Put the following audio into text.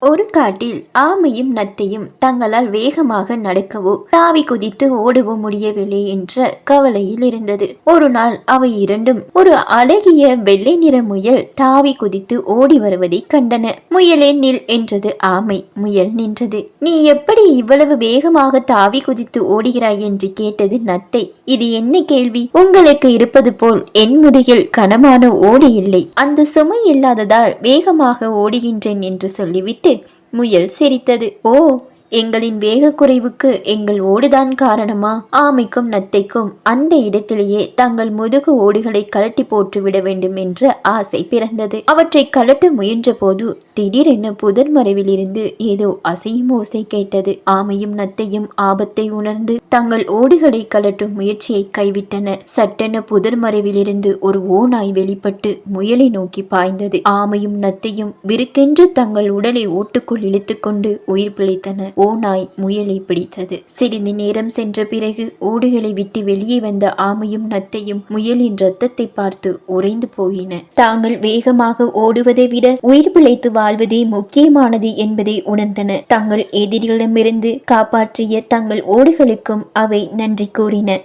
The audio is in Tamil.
ஒரு காட்டில் ஆமையும் நத்தையும் தங்களால் வேகமாக நடக்கவோ தாவி குதித்து ஓடவோ முடியவில்லை என்ற கவலையில் இருந்தது. ஒரு நாள் அவை இரண்டும் ஒரு அழகிய வெள்ளை நிற முயல் தாவி குதித்து ஓடி வருவதை கண்டன. முயலே நில் என்றது ஆமை. முயல் நின்றது. நீ எப்படி இவ்வளவு வேகமாக தாவி குதித்து ஓடுகிறாய் என்று கேட்டது நத்தை. இது என்ன கேள்வி? உங்களுக்கு இருப்பது போல் என் முதுகில் கனமான ஓடி இல்லை. அந்த சுமை இல்லாததால் வேகமாக ஓடுகின்றேன் என்று சொல்லிவிட்டு முயல் சிரித்தது. ஓ, எங்களின் வேக குறைவுக்கு எங்கள் ஓடுதான் காரணமா? ஆமைக்கும் நத்தைக்கும் அந்த இடத்திலேயே தங்கள் முதுகு ஓடுகளை கழட்டி போட்டு விட வேண்டும் என்ற ஆசை பிறந்தது. அவற்றை கழட்ட முயன்ற போது திடீரென புதர் மறைவில் இருந்து ஏதோ அசையும் ஓசை கேட்டது. ஆமையும் நத்தையும் ஆபத்தை உணர்ந்து தங்கள் ஓடுகளை கழட்டும் முயற்சியை கைவிட்டன. சட்டென புதர் மறைவிலிருந்து ஒரு ஓநாய் வெளிப்பட்டு முயலை நோக்கி பாய்ந்தது. ஆமையும் நத்தையும் விருக்கென்று தங்கள் உடலை ஓட்டுக்குள் இழுத்துக்கொண்டு உயிர் பிழைத்தன. ஓநாய் முயலை பிடித்தது. சிறிது நேரம் சென்ற பிறகு ஓடுகளை விட்டு வெளியே வந்த ஆமையும் நத்தையும் முயலின் ரத்தத்தை பார்த்து உறைந்து போயின. தாங்கள் வேகமாக ஓடுவதை விட உயிர் பிழைத்து வாழ்வதே முக்கியமானது என்பதை உணர்ந்தன. தங்கள் எதிரிகளிடமிருந்து காப்பாற்றிய தங்கள் ஓடுகளுக்கும் அவை நன்றி கூறின.